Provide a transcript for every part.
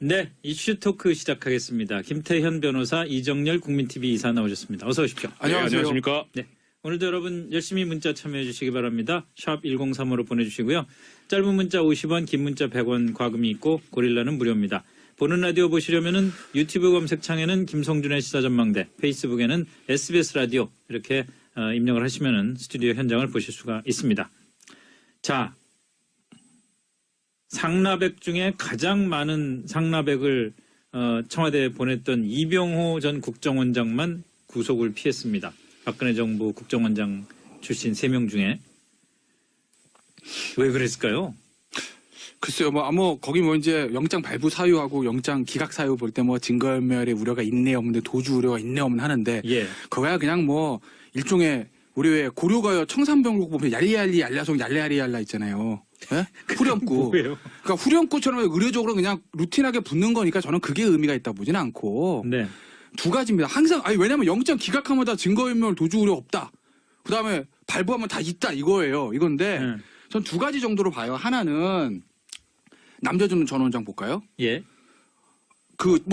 네, 이슈 토크 시작하겠습니다. 김태현 변호사, 이정열 국민TV 이사 나오셨습니다. 어서 오십시오. 안녕하세요. 안녕하십니까. 네, 오늘도 여러분 열심히 문자 참여해 주시기 바랍니다. 샵 1035로 보내주시고요. 짧은 문자 50원, 긴 문자 100원 과금이 있고 고릴라는 무료입니다. 보는 라디오 보시려면은 유튜브 검색창에는 김성준의 시사전망대, 페이스북에는 SBS 라디오 이렇게 입력을 하시면은 스튜디오 현장을 보실 수가 있습니다. 자, 상납액 중에 가장 많은 상납액을 청와대에 보냈던 이병호 전 국정원장만 구속을 피했습니다. 박근혜 정부 국정원장 출신 3명 중에. 왜 그랬을까요? 글쎄요, 거기 이제 영장 발부 사유하고 영장 기각 사유 볼 때 증거인멸의 우려가 있네 없는데 도주 우려가 있네 없는 하는데 예. 그거야 그냥 일종의 우리 왜 고려가요 청산병국 보면 얄리얄리 얄라송 얄리얄리 얄라 있잖아요. 예? 후렴구. 뭐예요? 그러니까 후렴구처럼 의례적으로 그냥 루틴하게 붙는 거니까 저는 그게 의미가 있다 보지는 않고 네. 두 가지입니다. 항상 왜냐면 영장 기각하면 다 증거인멸 도주 우려 없다. 그다음에 발부하면 다 있다 이거예요. 이건데 전 두 가지 정도로 봐요. 하나는 남재준 전 원장 볼까요? 예.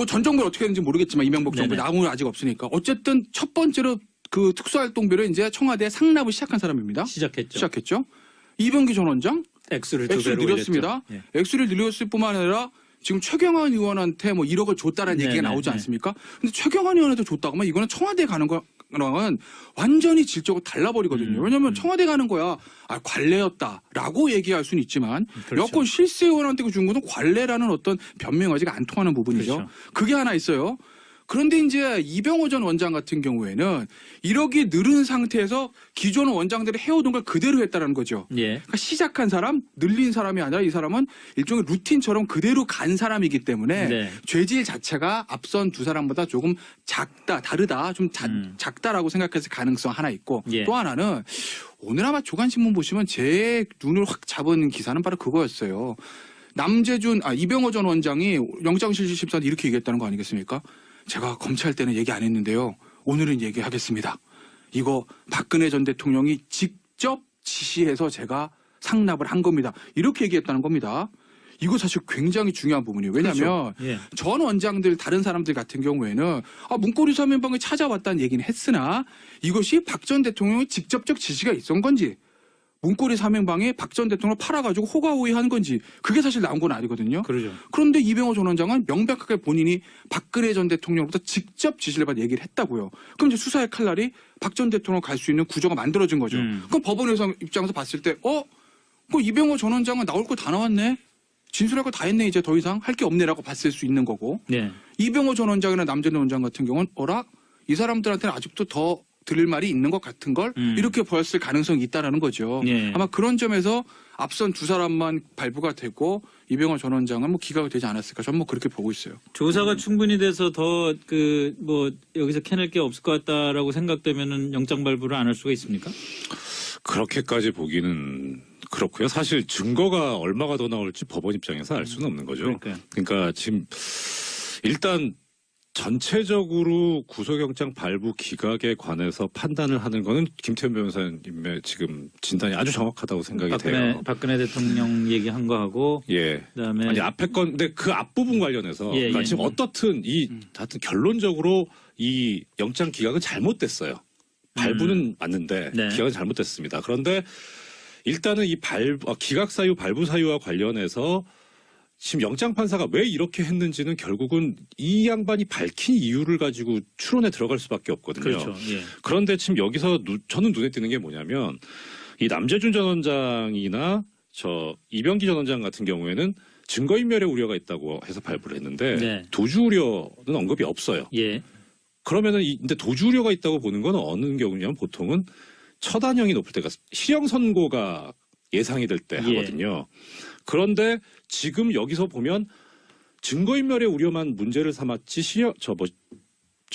전 정부를 어떻게 했는지 모르겠지만 이명박 정부 나무는 아직 없으니까 어쨌든 첫 번째로 그 특수활동비를 이제 청와대에 상납을 시작한 사람입니다. 시작했죠. 이병기 전 원장 액수를 액수를 늘렸습니다. 예. 액수를 늘렸을 뿐만 아니라 지금 최경환 의원한테 1억을 줬다라는 얘기가 나오지 않습니까? 근데 최경환 의원한테 줬다고 하면 이거는 청와대에 가는 거랑은 완전히 질적으로 달라버리거든요. 왜냐하면 청와대 가는 거야 관례였다라고 얘기할 수는 있지만 그렇죠. 여권 실세 의원한테 준 거는 관례라는 어떤 변명하지가 안 통하는 부분이죠. 그렇죠. 그게 하나 있어요. 그런데 이제 이병호 전 원장 같은 경우에는 1억이 늘은 상태에서 기존 원장들이 해오던 걸 그대로 했다는 거죠. 예. 그러니까 시작한 사람, 늘린 사람이 아니라 이 사람은 일종의 루틴처럼 그대로 간 사람이기 때문에 네. 죄질 자체가 앞선 두 사람보다 조금 다르다, 좀 작다라고 생각해서 가능성 하나 있고 예. 또 하나는 오늘 아마 조간신문 보시면 제 눈을 확 잡은 기사는 바로 그거였어요. 이병호 전 원장이 영장실질심사한테 이렇게 얘기했다는 거 아니겠습니까? 제가 검찰 때는 얘기 안 했는데요. 오늘은 얘기하겠습니다. 이거 박근혜 전 대통령이 직접 지시해서 제가 상납을 한 겁니다. 이렇게 얘기했다는 겁니다. 이거 사실 굉장히 중요한 부분이에요. 왜냐하면 그렇죠. 예. 전 원장들 다른 사람들 같은 경우에는 문고리 사면방에 찾아왔다는 얘기는 했으나 이것이 박 전 대통령의 직접적 지시가 있었던 건지 문고리 사면방에 박 전 대통령을 팔아가지고 호가호위한 건지 그게 사실 나온 건 아니거든요. 그러죠. 그런데 이병호 전 원장은 명백하게 본인이 박근혜 전 대통령으로부터 직접 지시를 받아 얘기를 했다고요. 그럼 이제 수사의 칼날이 박 전 대통령 갈 수 있는 구조가 만들어진 거죠. 그럼 법원에서 입장에서 봤을 때 그 이병호 전 원장은 나올 거 다 나왔네. 진술할 거 다 했네. 이제 더 이상 할 게 없네라고 봤을 수 있는 거고. 네. 이병호 전 원장이나 남재준 원장 같은 경우는 이 사람들한테는 아직도 더 들을 말이 있는 것 같은 걸 이렇게 보였을 가능성이 있다라는 거죠. 예. 아마 그런 점에서 앞선 두 사람만 발부가 되고 이병호 전 원장은 기각이 되지 않았을까 저는 그렇게 보고 있어요. 조사가 충분히 돼서 더 여기서 캐낼 게 없을 것 같다라고 생각되면은 영장 발부를 안 할 수가 있습니까? 그렇게까지 보기는 그렇고요. 사실 증거가 얼마가 더 나올지 법원 입장에서 알 수는 없는 거죠. 그러니까요. 그러니까 지금 일단 전체적으로 구속영장 발부 기각에 관해서 판단을 하는 거는 김태현 변호사님의 지금 진단이 아주 정확하다고 생각이 돼요. 박근혜 대통령 얘기한 거하고 예. 그다음에 아니 앞에 건 근데 그 앞부분 관련해서 그러니까 지금 어떻든 하여튼 결론적으로 이 영장 기각은 잘못됐어요. 발부는 맞는데 네. 기각은 잘못됐습니다. 그런데 일단은 이 기각 사유, 발부 사유와 관련해서 지금 영장 판사가 왜 이렇게 했는지는 결국은 이 양반이 밝힌 이유를 가지고 추론에 들어갈 수밖에 없거든요. 그렇죠. 예. 그런데 지금 여기서 저는 눈에 띄는 게 뭐냐면 이 남재준 전 원장이나 이병기 전 원장 같은 경우에는 증거인멸의 우려가 있다고 해서 발부를 했는데 네. 도주 우려는 언급이 없어요. 예. 그러면은 근데 도주 우려가 있다고 보는 건 어느 경우냐면 보통은 처단형이 높을 때가 실형 선고가 예상이 될 때 하거든요. 그런데 지금 여기서 보면 증거인멸의 우려만 문제를 삼았지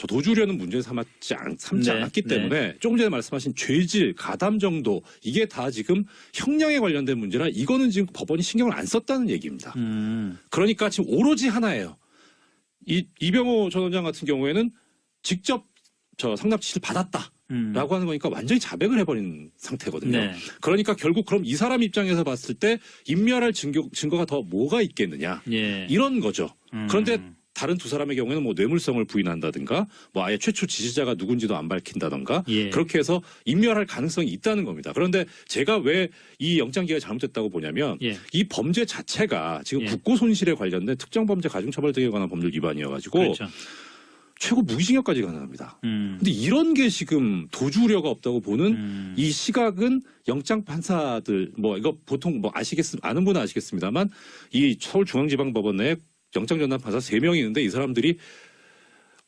도주 우려는 문제를 삼지 않았기 때문에 조금 전에 말씀하신 죄질, 가담 정도 이게 다 지금 형량에 관련된 문제라 이거는 지금 법원이 신경을 안 썼다는 얘기입니다. 그러니까 지금 오로지 하나예요. 이병호 전 원장 같은 경우에는 직접 상납 지시를 받았다. 라고 하는 거니까 완전히 자백을 해버린 상태거든요. 네. 그러니까 결국 그럼 이 사람 입장에서 봤을 때 인멸할 증거가 더 뭐가 있겠느냐. 예. 이런 거죠. 그런데 다른 두 사람의 경우에는 뭐 뇌물성을 부인한다든가 뭐 아예 최초 지시자가 누군지도 안 밝힌다든가 예. 그렇게 해서 인멸할 가능성이 있다는 겁니다. 그런데 제가 왜 이 영장기각이 잘못됐다고 보냐면 예. 이 범죄 자체가 지금 예. 국고 손실에 관련된 특정범죄 가중처벌 등에 관한 법률 위반이어가지고 그렇죠. 최고 무기징역까지 가능합니다. 근데 이런 게 지금 도주 우려가 없다고 보는 이 시각은 영장 판사들 뭐 이거 보통 뭐 아는 분은 아시겠습니다만 이 서울중앙지방법원 내 영장 전담 판사 3명이 있는데 이 사람들이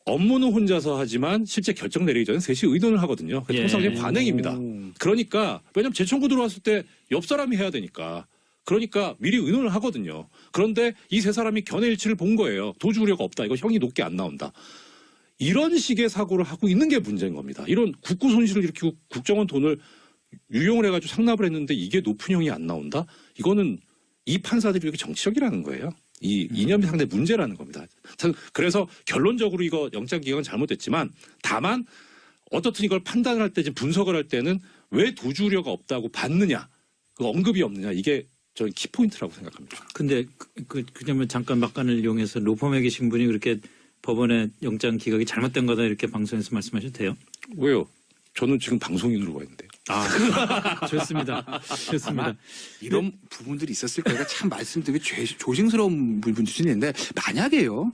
업무는 혼자서 하지만 실제 결정 내리기 전에 셋이 의논을 하거든요. 예. 통상적인 관행입니다. 그러니까 왜냐하면 재청구 들어왔을 때 옆 사람이 해야 되니까. 그러니까 미리 의논을 하거든요. 그런데 이 세 사람이 견해일치를 본 거예요. 도주 우려가 없다. 이거 형이 높게 안 나온다. 이런 식의 사고를 하고 있는 게 문제인 겁니다. 이런 국고 손실을 일으키고 국정원 돈을 유용을 해가지고 상납을 했는데 이게 높은 형이 안 나온다? 이거는 이 판사들이 이렇게 정치적이라는 거예요. 이 이념이 상당히 문제라는 겁니다. 그래서 결론적으로 이거 영장기각은 잘못됐지만 다만 어떻든 이걸 판단을 할 때 지금 분석을 할 때는 왜 도주 우려가 없다고 봤느냐 그 언급이 없느냐 이게 저는 키포인트라고 생각합니다. 근데 그냐면 잠깐 막간을 이용해서 로펌에 계신 분이 그렇게 법원의 영장 기각이 잘못된 거다 이렇게 방송에서 말씀하셔도 돼요? 왜요? 저는 지금 방송인으로 가 있는데요. 아, 좋습니다. 좋습니다. 이런 부분들이 있었을 거니까 참 말씀드리기 조심스러운 부분도 있는데 만약에요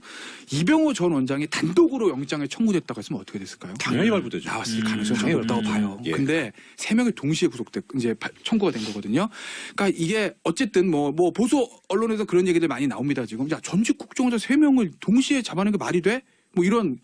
이병호 전 원장이 단독으로 영장에 청구됐다고 했으면 어떻게 됐을까요? 당연히 발부되죠. 나왔을 가능성이 당연히 없다고 봐요. 예. 근데 3명이 동시에 이제 청구가 된 거거든요. 그러니까 이게 어쨌든 뭐 보수 언론에서 그런 얘기들 많이 나옵니다. 지금 야 전직 국정원장 3명을 동시에 잡아내는 게 말이 돼? 뭐 이런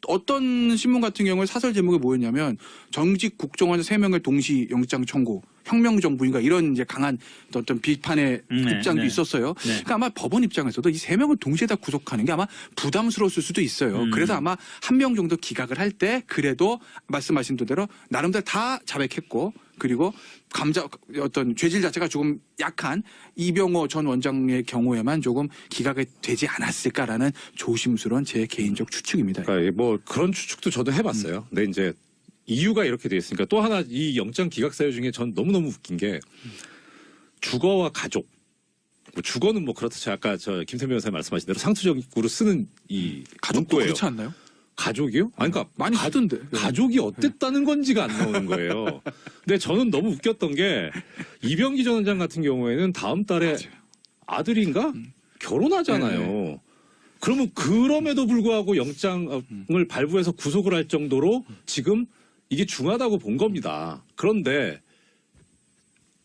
어떤 신문 같은 경우에 사설 제목이 뭐였냐면 정직 국정원장 3명을 동시 영장 청구 혁명정부인가 이런 이제 강한 어떤 비판의 입장도 있었어요. 네. 그러니까 아마 법원 입장에서도 이 3명을 동시에 다 구속하는 게 아마 부담스러웠을 수도 있어요. 그래서 아마 1명 정도 기각을 할 때 그래도 말씀하신 대로 나름대로 다 자백했고 그리고 어떤 죄질 자체가 조금 약한 이병호 전 원장의 경우에만 조금 기각이 되지 않았을까라는 조심스러운 제 개인적 추측입니다. 그러니까 뭐 그런 추측도 저도 해봤어요. 근데 이제 이유가 이렇게 돼 있으니까 또 하나 이 영장 기각 사유 중에 전 너무너무 웃긴 게 주거와 가족. 뭐 주거는 뭐 그렇듯이 아까 저 김태민 변호사님 말씀하신 대로 상투적으로 쓰는 이 가족도 문구예요. 그렇지 않나요? 가족이요? 아니 그러니까 많이 하던데. 가족이 어땠다는 건지가 안 나오는 거예요. 근데 저는 너무 웃겼던 게 이병기 전 원장 같은 경우에는 다음 달에 아들인가 결혼하잖아요. 그러면 그럼에도 불구하고 영장을 발부해서 구속을 할 정도로 지금 이게 중하다고 본 겁니다. 그런데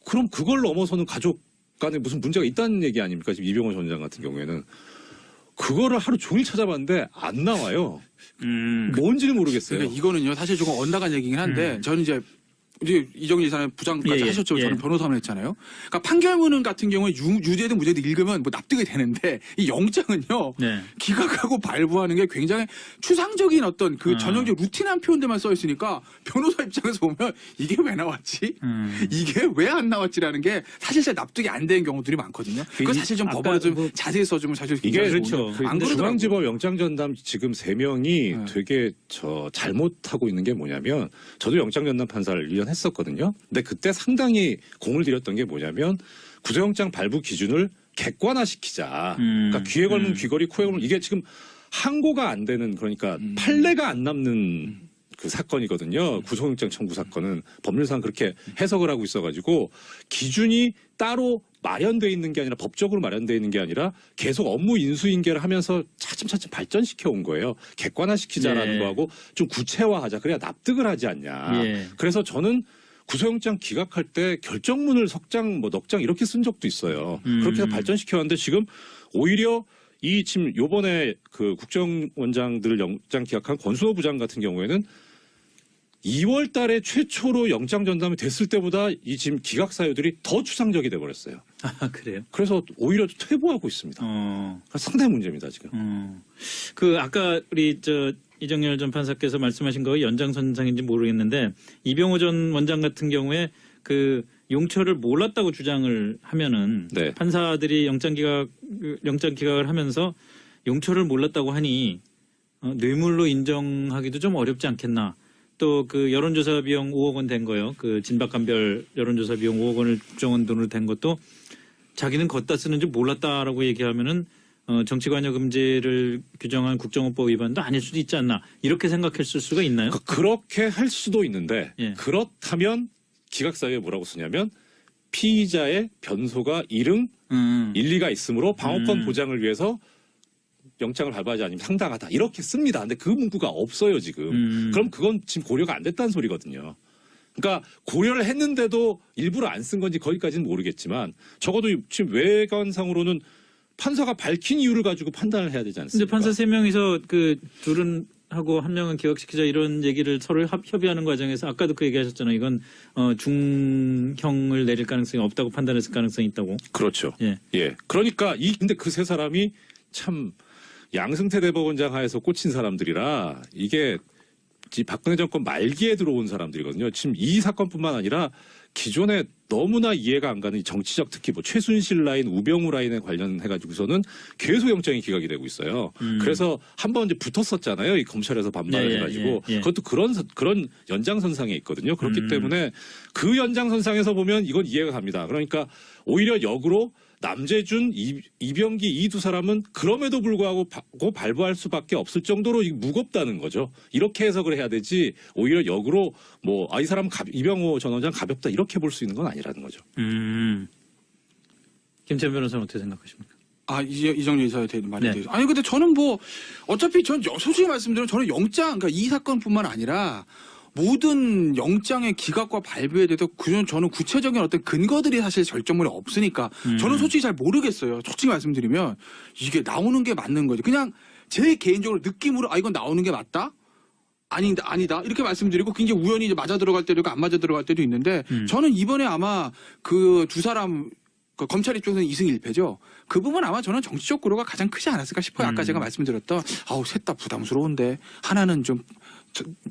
그럼 그걸 넘어서는 가족 간에 무슨 문제가 있다는 얘기 아닙니까? 지금 이병호 전 원장 같은 경우에는 그거를 하루 종일 찾아봤는데 안 나와요. 뭔지는 모르겠어요. 그러니까 이거는요 사실 조금 엇나간 얘기긴 한데 저는 이제 이정일 이사는 부장까지 예, 하셨죠. 예. 저는 변호사만 했잖아요. 그러니까 판결문은 같은 경우에 유죄든 무죄든 읽으면 뭐 납득이 되는데 이 영장은요 네. 기각하고 발부하는 게 굉장히 추상적인 어떤 그 전형적 루틴한 표현들만 써 있으니까 변호사 입장에서 보면 이게 왜 나왔지? 이게 왜 안 나왔지라는 게 사실 잘 납득이 안 되는 경우들이 많거든요. 그거 사실 좀 아까 법원에 좀 뭐 자세히 써주면 사실 이게 굉장히 그렇죠. 좋은데 안 근데 그러더라고요. 중앙지법 영장전담 지금 3명이 네. 되게 잘못하고 있는 게 뭐냐면 저도 영장전담 판사를 1년 했었거든요. 근데 그때 상당히 공을 들였던 게 뭐냐면 구속영장 발부 기준을 객관화시키자. 그러니까 귀에 걸면 귀걸이, 코에 걸면 이게 지금 항고가 안 되는 그러니까 판례가 안 남는 그 사건이거든요. 구속영장 청구 사건은 법률상 그렇게 해석을 하고 있어가지고 기준이 따로 마련돼 있는 게 아니라 법적으로 마련돼 있는 게 아니라 계속 업무 인수인계를 하면서 차츰차츰 발전시켜 온 거예요. 객관화시키자라는 네. 거하고 좀 구체화하자. 그래야 납득을 하지 않냐. 예. 그래서 저는 구속영장 기각할 때 결정문을 석장 뭐 넉장 이렇게 쓴 적도 있어요. 그렇게 해서 발전시켰는데 지금 오히려 이 지금 요번에 그 국정원장들 영장 기각한 권순호 부장 같은 경우에는 2월 달에 최초로 영장 전담이 됐을 때보다 이 지금 기각 사유들이 더 추상적이 돼 버렸어요. 아, 그래요? 그래서 오히려 퇴보하고 있습니다. 상당히 문제입니다, 지금. 그 아까 우리 이정열 전 판사께서 말씀하신 거 연장선상인지 모르겠는데 이병호 전 원장 같은 경우에 그 용처를 몰랐다고 주장을 하면은 네. 판사들이 영장 기각을 하면서 용처를 몰랐다고 하니 뇌물로 인정하기도 좀 어렵지 않겠나. 또 그 여론조사 비용 5억 원 된 거요. 그 진박감별 여론조사 비용 5억 원을 국정원 돈으로 된 것도 자기는 걷다 쓰는 줄 몰랐다라고 얘기하면은 정치관여 금지를 규정한 국정원법 위반도 아닐 수도 있지 않나 이렇게 생각했을 수가 있나요? 그렇게 할 수도 있는데 예. 그렇다면 기각사유에 뭐라고 쓰냐면 피의자의 변소가 일응 일리가 있으므로 방어권 보장을 위해서 영장을 발부하지 않으면 상당하다 이렇게 씁니다. 근데 그 문구가 없어요 지금. 그럼 그건 지금 고려가 안 됐다는 소리거든요. 그러니까 고려를 했는데도 일부러 안 쓴 건지 거기까지는 모르겠지만 적어도 지금 외관상으로는 판사가 밝힌 이유를 가지고 판단을 해야 되지 근데 않습니까? 판사 3명이서 그 둘은 하고 한 명은 기각시키자 이런 얘기를 서로 협의하는 과정에서 아까도 그 얘기하셨잖아요. 이건 중형을 내릴 가능성이 없다고 판단했을 가능성이 있다고. 그렇죠. 예. 예. 그러니까 근데 그 세 사람이 참 양승태 대법원장 하에서 꽂힌 사람들이라 이게 박근혜 정권 말기에 들어온 사람들이거든요. 지금 이 사건뿐만 아니라 기존에 너무나 이해가 안 가는 정치적 특히 뭐 최순실 라인, 우병우 라인에 관련해가지고서는 계속 영장이 기각이 되고 있어요. 그래서 한번 이제 붙었었잖아요. 이 검찰에서 반발을 해가지고 그것도 그런 연장선상에 있거든요. 그렇기 때문에 그 연장선상에서 보면 이건 이해가 갑니다. 그러니까 오히려 역으로 남재준, 이병기 이 두 사람은 그럼에도 불구하고 발부할 수밖에 없을 정도로 무겁다는 거죠. 이렇게 해석을 해야 되지 오히려 역으로 뭐 이 사람 이병호 전 원장 가볍다 이렇게 볼 수 있는 건 아니라는 거죠. 김태현 변호사는 어떻게 생각하십니까? 이정렬 이사에 대한 말이 네. 되죠. 아니 근데 저는 뭐 어차피 전 솔직히 말씀드리면 저는 영장 그러니까 이 사건뿐만 아니라 모든 영장의 기각과 발부에 대해서 저는 구체적인 어떤 근거들이 사실 결정물에 없으니까 저는 솔직히 잘 모르겠어요. 솔직히 말씀드리면 이게 나오는 게 맞는 거지. 그냥 제 개인적으로 느낌으로 이건 나오는 게 맞다? 아니다. 이렇게 말씀드리고 굉장히 우연히 이제 맞아 들어갈 때도 있고 안 맞아 들어갈 때도 있는데 저는 이번에 아마 그 두 사람 검찰 입장에서는 2승 1패죠. 그 부분 아마 저는 정치적 고려가 가장 크지 않았을까 싶어요. 아까 제가 말씀드렸던 셋 다 부담스러운데 하나는 좀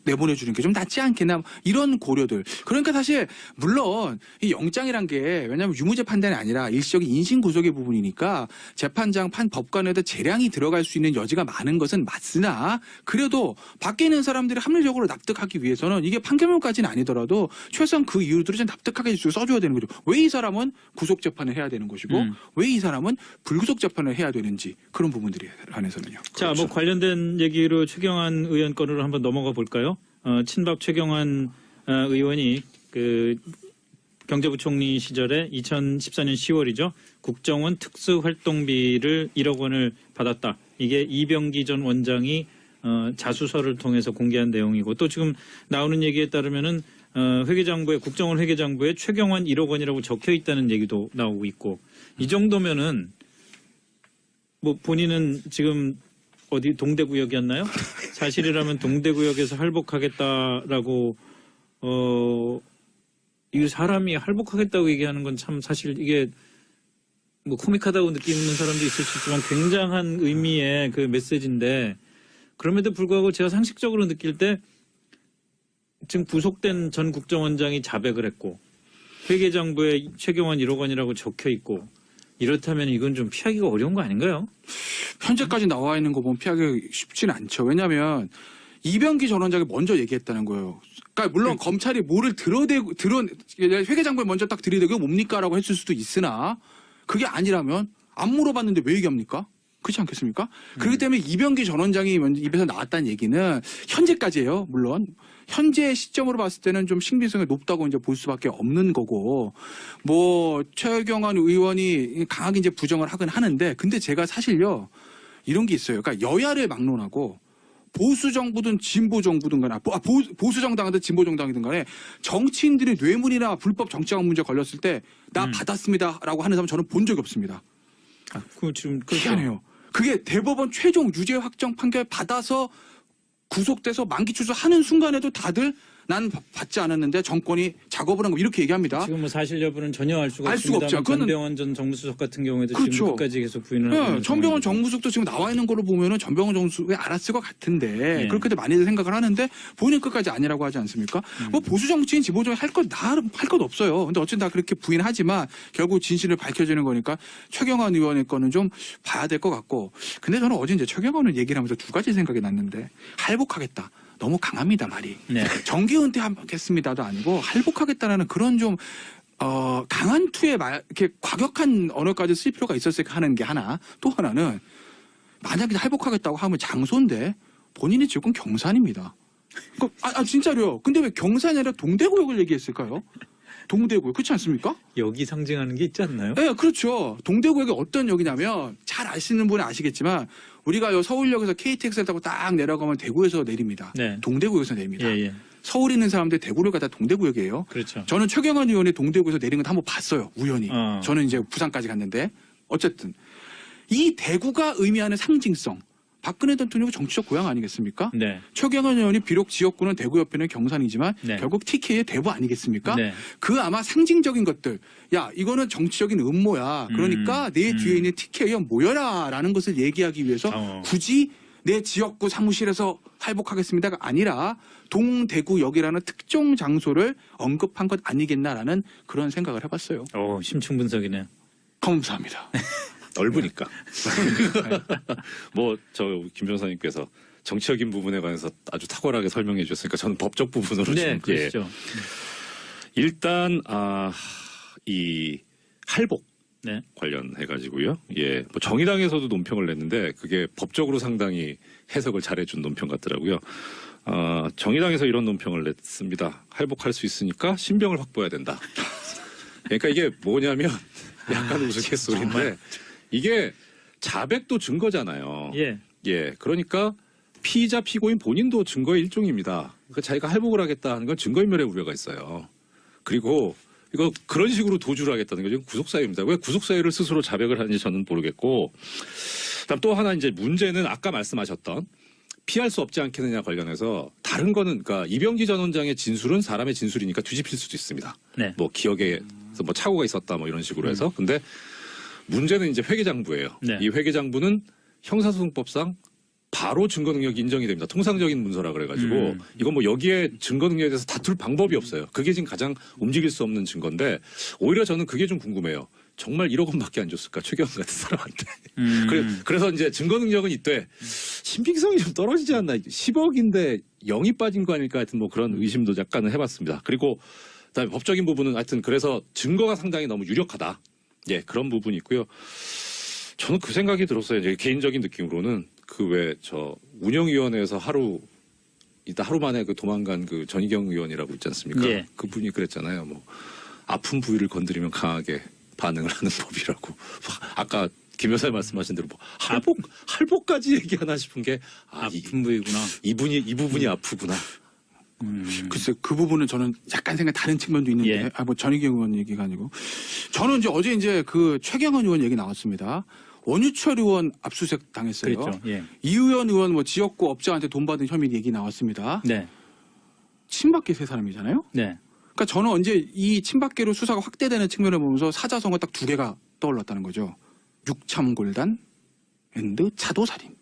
내보내주는 게 좀 낫지 않겠나 이런 고려들. 그러니까 사실 물론 이 영장이란 게 왜냐하면 유무죄 판단이 아니라 일시적인 인신구속의 부분이니까 재판장 법관에도 재량이 들어갈 수 있는 여지가 많은 것은 맞으나 그래도 밖에 있는 사람들이 합리적으로 납득하기 위해서는 이게 판결문까지는 아니더라도 최소한 그 이유들을 좀 납득하게 써줘야 되는 거죠. 왜 이 사람은 구속 재판을 해야 되는 것이고 왜 이 사람은 불구속 재판을 해야 되는지 그런 부분들에 한해서는요. 자, 그렇죠. 뭐 관련된 얘기로 최경환 의원 건으로 한번 넘어가 볼까요? 친박 최경환 의원이 그 경제부총리 시절에 2014년 10월이죠. 국정원 특수활동비를 1억 원을 받았다. 이게 이병기 전 원장이 자수서를 통해서 공개한 내용이고 또 지금 나오는 얘기에 따르면은 회계장부에 국정원 회계장부에 최경환 1억 원이라고 적혀 있다는 얘기도 나오고 있고 이 정도면은 뭐 본인은 지금 어디 동대구역이었나요? 사실이라면 동대구역에서 할복하겠다라고 이 사람이 할복하겠다고 얘기하는 건 참 사실 이게 뭐 코믹하다고 느끼는 사람도 있을 수 있지만 굉장한 의미의 그 메시지인데 그럼에도 불구하고 제가 상식적으로 느낄 때 지금 구속된 전 국정원장이 자백을 했고 회계장부에 최경환 1억 원이라고 적혀 있고 이렇다면 이건 좀 피하기가 어려운 거 아닌가요? 현재까지 나와 있는 거 보면 피하기 쉽지는 않죠. 왜냐하면 이병기 전 원장이 먼저 얘기했다는 거예요. 그러니까 물론 검찰이 뭐를 회계장부에 먼저 딱 들이대고 뭡니까라고 했을 수도 있으나 그게 아니라면 안 물어봤는데 왜 얘기합니까? 그렇지 않겠습니까? 그렇기 때문에 이병기 전 원장이 먼저 입에서 나왔다는 얘기는 현재까지예요. 물론 현재 시점으로 봤을 때는 좀 신빙성이 높다고 이제 볼 수밖에 없는 거고 뭐 최경환 의원이 강하게 이제 부정을 하긴 하는데 근데 제가 사실요 이런 게 있어요. 그러니까 여야를 막론하고 보수 정부든 진보 정부든 간에 보수 정당이든 진보 정당이든 간에 정치인들이 뇌물이나 불법 정치학 문제 걸렸을 때 나 받았습니다라고 하는 사람 저는 본 적이 없습니다. 그 지금 희한해요. 그게 대법원 최종 유죄 확정 판결 받아서 구속돼서 만기 출소하는 순간에도 다들 난 받지 않았는데 정권이 작업을 한 거 이렇게 얘기합니다. 지금 뭐 사실 여부는 전혀 알 수가 알 수가 없습니다. 없죠. 전병헌 전 정무수석 같은 경우에도 그렇죠. 지금 끝까지 계속 부인을 하고 있는 전병헌 상황이고. 정무수석도 지금 나와 있는 걸로 보면은 전병헌 정무수석이 알았을 것 같은데 예. 그렇게도 많이들 생각을 하는데 본인 끝까지 아니라고 하지 않습니까? 뭐 보수 정치인 진보 정치인 할 것 없어요. 근데 어쨌든 다 그렇게 부인하지만 결국 진실을 밝혀지는 거니까 최경환 의원의 거는 좀 봐야 될 것 같고 근데 저는 어제 이제 최경환 의원 얘기를 하면서 두 가지 생각이 났는데 할복하겠다. 너무 강합니다, 말이. 네. 정기 은퇴하겠습니다도 아니고 할복하겠다라는 그런 좀 강한 투에 이렇게 과격한 언어까지 쓸 필요가 있었을까 하는 게 하나. 또 하나는 만약에 할복하겠다고 하면 장소인데 본인의 지역은 경산입니다. 진짜로요. 근데 왜 경산이 아니라 동대구역을 얘기했을까요? 동대구역 그렇지 않습니까? 여기 상징하는 게 있지 않나요? 네, 그렇죠. 동대구역이 어떤 역이냐면 잘 아시는 분은 아시겠지만 우리가 요 서울역에서 KTX를 타고 딱 내려가면 대구에서 내립니다. 네. 동대구역에서 내립니다. 예, 예. 서울에 있는 사람들 대구를 가다 동대구역이에요. 그렇죠. 저는 최경환 의원이 동대구에서 내린 건 한번 봤어요. 우연히. 어. 저는 이제 부산까지 갔는데 어쨌든 이 대구가 의미하는 상징성. 박근혜 대통령의 정치적 고향 아니겠습니까? 네. 최경환 의원이 비록 지역구는 대구 옆에는 경산이지만 네. 결국 TK의 대구 아니겠습니까? 네. 그 아마 상징적인 것들. 야, 이거는 정치적인 음모야. 그러니까 내 뒤에 있는 TK에 모여라라는 것을 얘기하기 위해서 굳이 내 지역구 사무실에서 할복하겠습니다가 아니라 동대구역이라는 특정 장소를 언급한 것 아니겠나라는 그런 생각을 해봤어요. 심층 분석이네요. 감사합니다. 넓으니까. 뭐 저 김 변호사님께서 정치적인 부분에 관해서 아주 탁월하게 설명해 주셨으니까 저는 법적 부분으로 네, 좀 그렇죠. 일단 이 할복 네. 관련해 가지고요. 예. 뭐 정의당에서도 논평을 냈는데 그게 법적으로 상당히 해석을 잘해준 논평 같더라고요. 정의당에서 이런 논평을 냈습니다. 할복할 수 있으니까 신병을 확보해야 된다. 그러니까 이게 뭐냐면 약간 우스갯소리인데 정말. 이게 자백도 증거잖아요. 예. 예. 그러니까 피의자 피고인 본인도 증거의 일종입니다. 그러니까 자기가 할복을 하겠다 하는 건 증거인멸의 우려가 있어요. 그리고 이거 그런 식으로 도주를 하겠다는 게 지금 구속사유입니다. 왜 구속사유를 스스로 자백을 하는지 저는 모르겠고. 그다음 또 하나 이제 문제는 아까 말씀하셨던 피할 수 없지 않겠느냐 관련해서 다른 거는 그러니까 이병기 전 원장의 진술은 사람의 진술이니까 뒤집힐 수도 있습니다. 네. 뭐 기억에 뭐 착오가 있었다 뭐 이런 식으로 해서. 근데 문제는 이제 회계장부예요. 네. 이 회계장부는 형사소송법상 바로 증거 능력이 인정이 됩니다. 통상적인 문서라 그래가지고 이건 뭐 여기에 증거 능력에 대해서 다툴 방법이 없어요. 그게 지금 가장 움직일 수 없는 증거인데 오히려 저는 그게 좀 궁금해요. 정말 1억 원밖에 안 줬을까 최경환 같은 사람한테. 그래서 이제 증거 능력은 이때 신빙성이 좀 떨어지지 않나. 10억인데 0이 빠진 거 아닐까 하여튼 뭐 그런 의심도 약간은 해봤습니다. 그리고 그다음에 법적인 부분은 하여튼 그래서 증거가 상당히 너무 유력하다. 예, 그런 부분이 있고요. 저는 그 생각이 들었어요. 이제 개인적인 느낌으로는 그 왜 저 운영위원회에서 하루 만에 그 도망간 그 전희경 의원이라고 있지 않습니까? 예. 그분이 그랬잖아요. 뭐 아픈 부위를 건드리면 강하게 반응을 하는 법이라고. 아까 김 여사님 말씀하신 대로 뭐 할복까지 얘기하나 싶은 게 아픈 부위구나. 이 부분이 아프구나. 글쎄 그 부분은 저는 약간 다른 측면도 있는데 예. 뭐 전희경 의원 얘기가 아니고 저는 이제 어제 이제 그 최경환 의원 얘기 나왔습니다. 원유철 의원 압수수색 당했어요. 그렇죠. 예. 이의원 의원 뭐 지역구 업자한테 돈 받은 혐의 얘기 나왔습니다. 네. 친박계 세 사람이잖아요. 네. 그러니까 저는 언제 이 친박계로 수사가 확대되는 측면을 보면서 사자성어 딱 2개가 떠올랐다는 거죠. 육참골단 앤드 차도살인.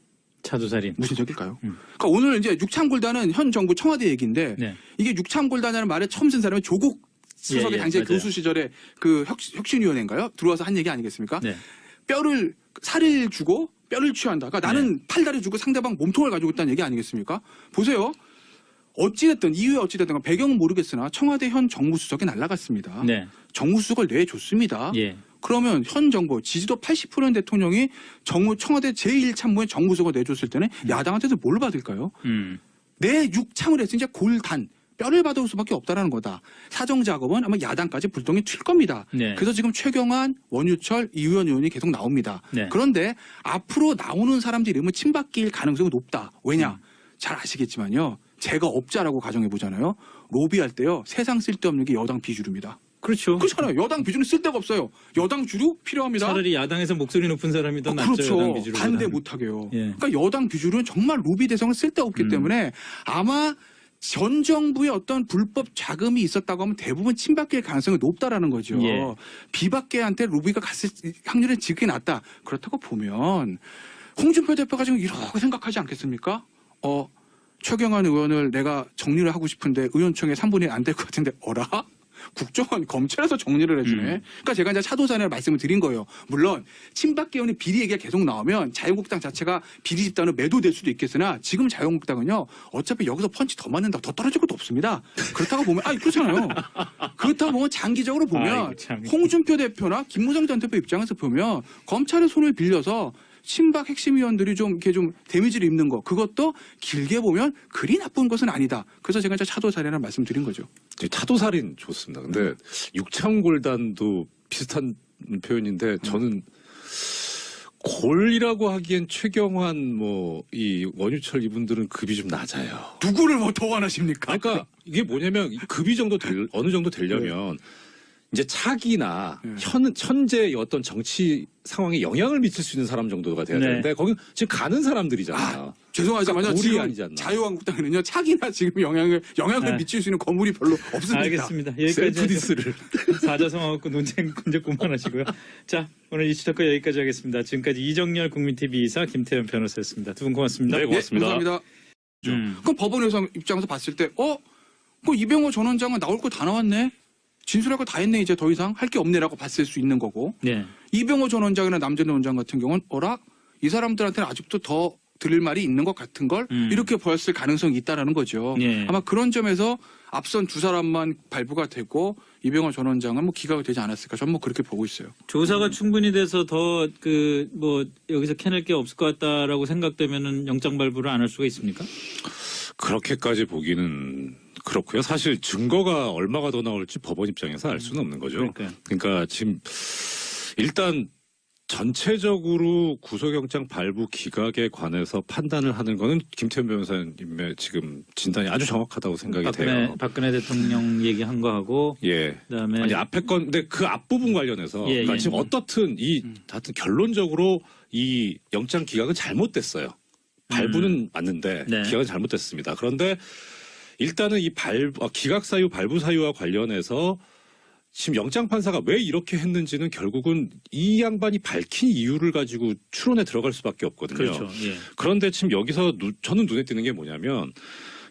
차도살인. 무슨 적일까요? 그러니까 오늘 이제 육참골단은 현 정부 청와대 얘기인데 네. 이게 육참골단이라는 말을 처음 쓴 사람이 조국 수석의 예, 당시에 맞아요. 교수 시절에 그 혁신위원회인가요? 들어와서 한 얘기 아니겠습니까? 네. 살을 주고 뼈를 취한다. 그러니까 나는 팔다리 주고 상대방 몸통을 가지고 있다는 얘기 아니겠습니까? 보세요. 어찌됐든 이유에 어찌됐든 배경은 모르겠으나 청와대 현 정무수석이 날아갔습니다. 네. 정무수석을 내줬습니다. 예. 그러면 현 정부 지지도 80%인 대통령이 청와대 제1참모의 정무수석을 내줬을 때는 야당한테서 뭘 받을까요? 내 육참을 했으니 이제 골단 뼈를 받을 수밖에 없다라는 거다. 사정 작업은 아마 야당까지 불똥이 튈 겁니다. 네. 그래서 지금 최경환, 원유철, 이의원 의원이 계속 나옵니다. 네. 그런데 앞으로 나오는 사람들 이름은 친박계일 가능성이 높다. 왜냐? 잘 아시겠지만요. 제가 업자라고 가정해 보잖아요. 로비할 때요. 세상 쓸데없는 게 여당 비주류입니다. 그렇죠. 그렇잖아요. 여당 비주류 쓸데가 없어요. 여당 주류 필요합니다. 차라리 야당에서 목소리 높은 사람이 더 낫죠. 여당 그렇죠. 비주류보다. 반대 못하게요. 예. 그러니까 여당 비주류는 정말 로비 대상은 쓸데없기 때문에 아마 전 정부의 어떤 불법 자금이 있었다고 하면 대부분 친박계일 가능성이 높다라는 거죠. 예. 비박계한테 로비가 갔을 확률은 지극히 낮다. 그렇다고 보면 홍준표 대표가 지금 이렇게 생각하지 않겠습니까? 최경환 의원을 내가 정리를 하고 싶은데 의원총회 3분의 1 안 될 것 같은데 어라? 국정원 검찰에서 정리를 해주네. 그러니까 제가 이제 차도산에 말씀을 드린 거예요. 물론 친박 계열의 비리 얘기가 계속 나오면 자유한국당 자체가 비리 집단으로 매도될 수도 있겠으나 지금 자유한국당은요 어차피 여기서 펀치 더 맞는다 더 떨어질 것도 없습니다. 그렇다고 보면 그렇잖아요. 그렇다고 보면 장기적으로 보면 아이고, 참. 홍준표 대표나 김무성 전 대표 입장에서 보면 검찰의 손을 빌려서 친박 핵심 위원들이 좀 이렇게 좀 데미지를 입는 거 그것도 길게 보면 그리 나쁜 것은 아니다. 그래서 제가 이제 차도살이라는 말씀드린 거죠. 차도살인 좋습니다. 근데 육창골단도 비슷한 표현인데 저는 골이라고 하기엔 최경환 이 원유철 이분들은 급이 좀 낮아요. 누구를 뭐 더 원하십니까? 그러니까 이게 뭐냐면 이 급이 정도 어느 정도 되려면 이제 차기나 현재 어떤 정치 상황에 영향을 미칠 수 있는 사람 정도가 돼야 네. 되는데 거기 지금 가는 사람들이잖아요. 죄송하지만요. 골이 지금 아니지 않나. 자유한국당에는요 차기나 지금 영향을 네. 미칠 수 있는 건물이 별로 없습니다. 알겠습니다. 여기까지 셀프디스를. 사자성어갖고 논쟁 이제 그만하시고요. 자, 오늘 이슈토크 여기까지 하겠습니다. 지금까지 이정열 국민TV 이사 김태현 변호사였습니다. 두 분 고맙습니다. 네, 네, 고맙습니다. 감사합니다. 음. 그럼 법원에서 입장에서 봤을 때 그 이병호 전 원장은 나올 거 다 나왔네. 진술할 거 다 했네. 이제 더 이상 할 게 없네라고 봤을 수 있는 거고. 네. 이병호 전 원장이나 남재현 원장 같은 경우는 이 사람들한테는 아직도 더 들을 말이 있는 것 같은 걸 이렇게 보였을 가능성이 있다라는 거죠. 예. 아마 그런 점에서 앞선 두 사람만 발부가 되고 이병호 전 원장은 기각이 되지 않았을까. 저는 그렇게 보고 있어요. 조사가 충분히 돼서 더 여기서 캐낼 게 없을 것 같다라고 생각되면은 영장 발부를 안 할 수가 있습니까? 그렇게까지 보기는 그렇고요. 사실 증거가 얼마가 더 나올지 법원 입장에서 알 수는 없는 거죠. 그러니까 지금 일단 전체적으로 구속영장 발부 기각에 관해서 판단을 하는 거는 김태현 변호사님의 지금 진단이 아주 정확하다고 생각이 돼요. 박근혜 대통령 얘기한 거하고 예. 그다음에 아니 앞에 건 근데 그 앞부분 관련해서 그러니까 지금 어떻든 하여튼 결론적으로 이 영장 기각은 잘못됐어요. 발부는 맞는데 네. 기각은 잘못됐습니다. 그런데 일단은 이 기각 사유, 발부 사유와 관련해서 지금 영장 판사가 왜 이렇게 했는지는 결국은 이 양반이 밝힌 이유를 가지고 추론에 들어갈 수밖에 없거든요. 그렇죠. 예. 그런데 지금 여기서 저는 눈에 띄는 게 뭐냐면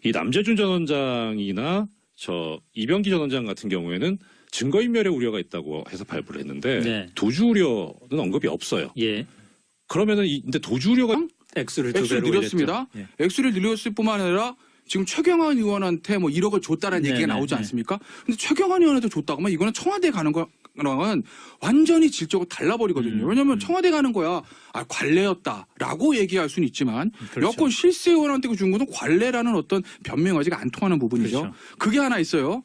이 남재준 전 원장이나 이병기 전 원장 같은 경우에는 증거인멸의 우려가 있다고 해서 발부를 했는데 네. 도주 우려는 언급이 없어요. 예. 그러면은 근데 도주 우려가 액수를 두 액수를 배로 늘렸습니다. 올렸죠. 액수를 늘렸을 뿐만 아니라 지금 최경환 의원한테 1억을 줬다라는 얘기가 나오지 않습니까? 근데 최경환 의원한테 줬다고 하면 이거는 청와대에 가는 거랑은 완전히 질적으로 달라버리거든요. 왜냐하면 청와대 가는 거야 관례였다라고 얘기할 수는 있지만 그렇죠. 여권 실세 의원한테 준 거는 관례라는 어떤 변명화지가 안 통하는 부분이죠. 그렇죠. 그게 하나 있어요.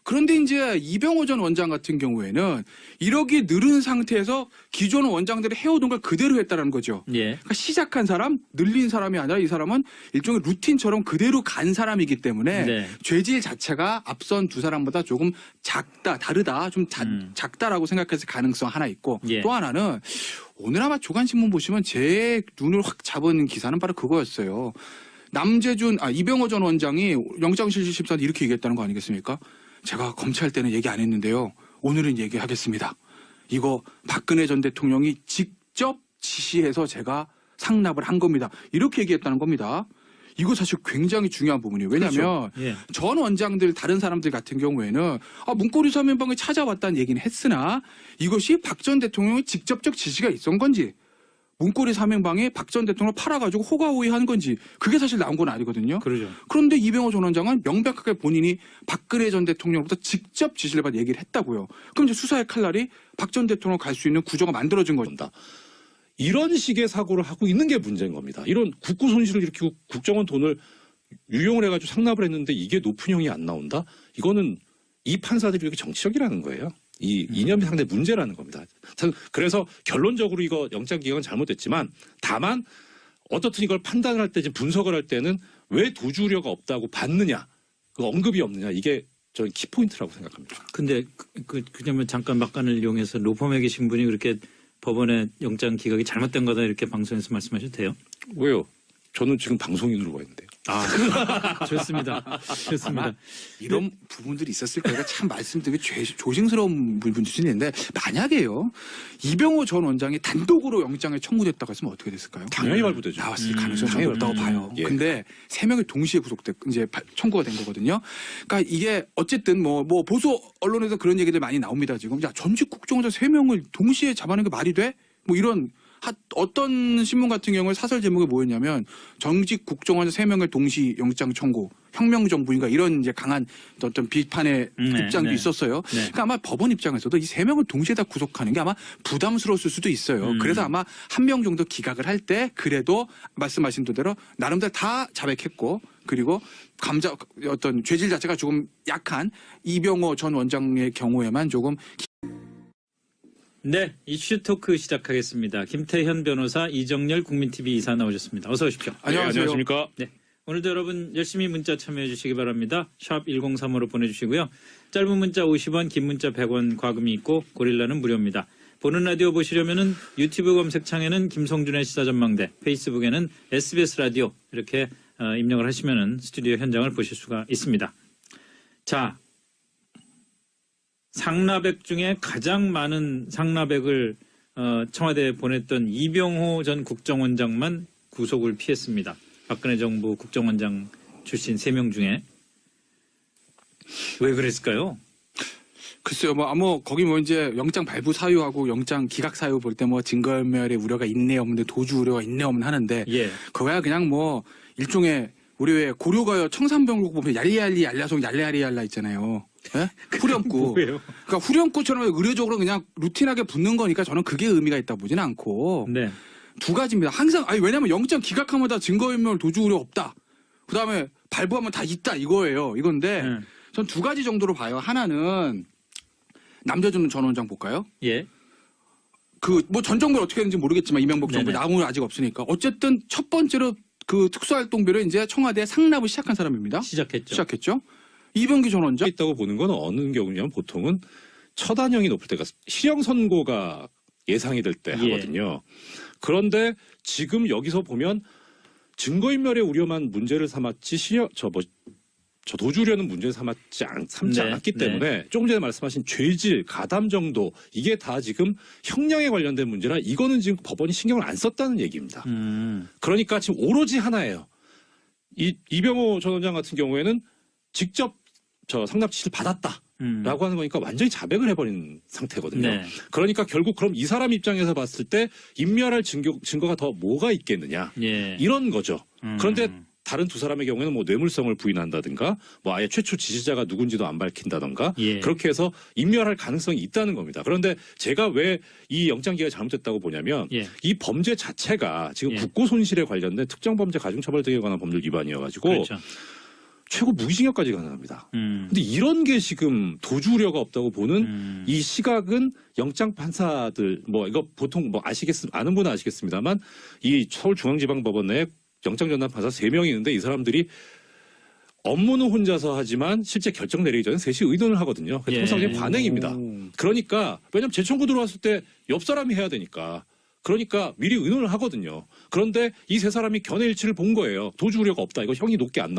그런데 이제 이병호 전 원장 같은 경우에는 1억이 늘은 상태에서 기존 원장들이 해오던 걸 그대로 했다는 거죠. 예. 그러니까 시작한 사람, 늘린 사람이 아니라 이 사람은 일종의 루틴처럼 그대로 간 사람이기 때문에 네. 죄질 자체가 앞선 두 사람보다 조금 다르다, 좀 작다라고 생각해서 가능성 하나 있고 예. 또 하나는 오늘 아마 조간신문 보시면 제 눈을 확 잡은 기사는 바로 그거였어요. 이병호 전 원장이 영장실질심사한테 이렇게 얘기했다는 거 아니겠습니까? 제가 검찰 때는 얘기 안 했는데요. 오늘은 얘기하겠습니다. 이거 박근혜 전 대통령이 직접 지시해서 제가 상납을 한 겁니다. 이렇게 얘기했다는 겁니다. 이거 사실 굉장히 중요한 부분이에요. 왜냐하면 그렇죠. 예. 전 원장들 다른 사람들 같은 경우에는 문고리 사면방에 찾아왔다는 얘기는 했으나 이것이 박 전 대통령의 직접적 지시가 있었던 건지 문고리 사면방에 박 전 대통령을 팔아가지고 호가호위한 건지 그게 사실 나온 건 아니거든요. 그러죠. 그런데 이병호 전 원장은 명백하게 본인이 박근혜 전 대통령으로부터 직접 지시를 받아 얘기를 했다고요. 그럼 이제 수사의 칼날이 박 전 대통령 갈 수 있는 구조가 만들어진 겁니다. 이런 식의 사고를 하고 있는 게 문제인 겁니다. 이런 국고 손실을 일으키고 국정원 돈을 유용을 해가지고 상납을 했는데 이게 높은 형이 안 나온다? 이거는 이 판사들이 이렇게 정치적이라는 거예요. 이 이념이 상당히 문제라는 겁니다. 그래서 결론적으로 이거 영장 기각은 잘못됐지만 다만 어떻든 이걸 판단을 할 때 지금 분석을 할 때는 왜 도주 우려가 없다고 봤느냐, 그 언급이 없느냐 이게 저는 키포인트라고 생각합니다. 근데 그냐면 잠깐 막간을 이용해서 로펌에 계신 분이 그렇게 법원의 영장 기각이 잘못된 거다 이렇게 방송에서 말씀하셔도 돼요? 왜요? 저는 지금 방송인으로 와 있는데요. 좋습니다. 좋습니다. 이런 부분들이 있었을 거니까 참 말씀드리기 조심스러운 부분 수준인데 만약에요 이병호 전 원장이 단독으로 영장에 청구됐다고 했으면 어떻게 됐을까요? 당연히 발부되죠. 나왔을 가능성이 당연히 높다고 봐요. 예. 근데 3명이 동시에 이제 청구가 된 거거든요. 그러니까 이게 어쨌든 뭐 보수 언론에서 그런 얘기들 많이 나옵니다. 지금 야 전직 국정원장 3명을 동시에 잡아낸 게 말이 돼? 뭐 이런 어떤 신문 같은 경우에 사설 제목이 뭐였냐면 전직 국정원장 3명을 동시 영장 청구 혁명정부인가 이런 이제 강한 어떤 비판의 입장도 있었어요. 네. 그러니까 아마 법원 입장에서도 이 3명을 동시에 다 구속하는 게 아마 부담스러웠을 수도 있어요. 그래서 아마 1명 정도 기각을 할 때 그래도 말씀하신 대로 나름대로 다 자백했고 그리고 어떤 죄질 자체가 조금 약한 이병호 전 원장의 경우에만 조금 네, 이슈 토크 시작하겠습니다. 김태현 변호사, 이정열 국민TV 이사 나오셨습니다. 어서 오십시오. 안녕하세요. 안녕하십니까? 네, 오늘도 여러분 열심히 문자 참여해 주시기 바랍니다. 샵 1035로 보내주시고요. 짧은 문자 50원, 긴 문자 100원 과금이 있고 고릴라는 무료입니다. 보는 라디오 보시려면은 유튜브 검색창에는 김성준의 시사전망대, 페이스북에는 SBS 라디오 이렇게 입력을 하시면은 스튜디오 현장을 보실 수가 있습니다. 자, 상납액 중에 가장 많은 상납액을 청와대에 보냈던 이병호 전 국정원장만 구속을 피했습니다. 박근혜 정부 국정원장 출신 3명 중에. 왜 그랬을까요? 글쎄요, 거기 이제 영장 발부 사유하고 영장 기각 사유 볼 때 증거인멸의 우려가 있네 없는데 도주 우려가 있네 없는 하는데 예. 그거야 그냥 일종의 우리 왜 고려가요 청산병국 보면 얄리얄리 얄라송 얄레알리 얄라 있잖아요. 예? 후렴구. 뭐예요? 그러니까 후렴구처럼 의례적으로 그냥 루틴하게 붙는 거니까 저는 그게 의미가 있다 보지는 않고 네. 두 가지입니다. 항상 왜냐면 영장 기각하면 다 증거인멸 도주 우려 없다. 그다음에 발부하면 다 있다 이거예요. 이건데 전 두 가지 정도로 봐요. 하나는 남재준 전 원장 볼까요? 예. 전 정부를 어떻게 했는지 모르겠지만 이명박 정부 네네. 나무는 아직 없으니까 어쨌든 첫 번째로 특수활동비로 이제 청와대 상납을 시작한 사람입니다. 시작했죠. 이병기 전 원장. 있다고 보는 건 어느 경우냐면 보통은 처단형이 높을 때가 실형 선고가 예상이 될 때 하거든요. 그런데 지금 여기서 보면 증거인멸의 우려만 문제를 삼았지 도주 우려는 문제를 삼지 않았기 때문에 조금 전에 말씀하신 죄질, 가담 정도 이게 다 지금 형량에 관련된 문제라 이거는 지금 법원이 신경을 안 썼다는 얘기입니다. 그러니까 지금 오로지 하나예요. 이병호 전 원장 같은 경우에는 직접 상납 지시를 받았다라고 하는 거니까 완전히 자백을 해버린 상태거든요. 네. 그러니까 결국 그럼 이 사람 입장에서 봤을 때 인멸할 증거가 더 뭐가 있겠느냐 예. 이런 거죠. 그런데 다른 두 사람의 경우에는 뇌물성을 부인한다든가 아예 최초 지시자가 누군지도 안 밝힌다든가 예. 그렇게 해서 인멸할 가능성이 있다는 겁니다. 그런데 제가 왜 이 영장기각이 잘못됐다고 보냐면 예. 이 범죄 자체가 지금 예. 국고손실에 관련된 특정범죄 가중처벌 등에 관한 법률 위반이어가지고 그렇죠. 최고 무기징역까지 가능합니다. 근데 이런 게 지금 도주 우려가 없다고 보는 이 시각은 영장 판사들 이거 보통 아는 분은 아시겠습니다만 이 서울중앙지방법원 내에 영장 전담 판사 3명이 있는데 이 사람들이 업무는 혼자서 하지만 실제 결정 내리기 전에 셋이 의논을 하거든요. 예. 통상적인 관행입니다. 그러니까 왜냐하면 재청구 들어왔을 때 옆 사람이 해야 되니까. 그러니까 미리 의논을 하거든요. 그런데 이 세 사람이 견해 일치를 본 거예요. 도주 우려가 없다. 이거 형이 높게 안 나온다.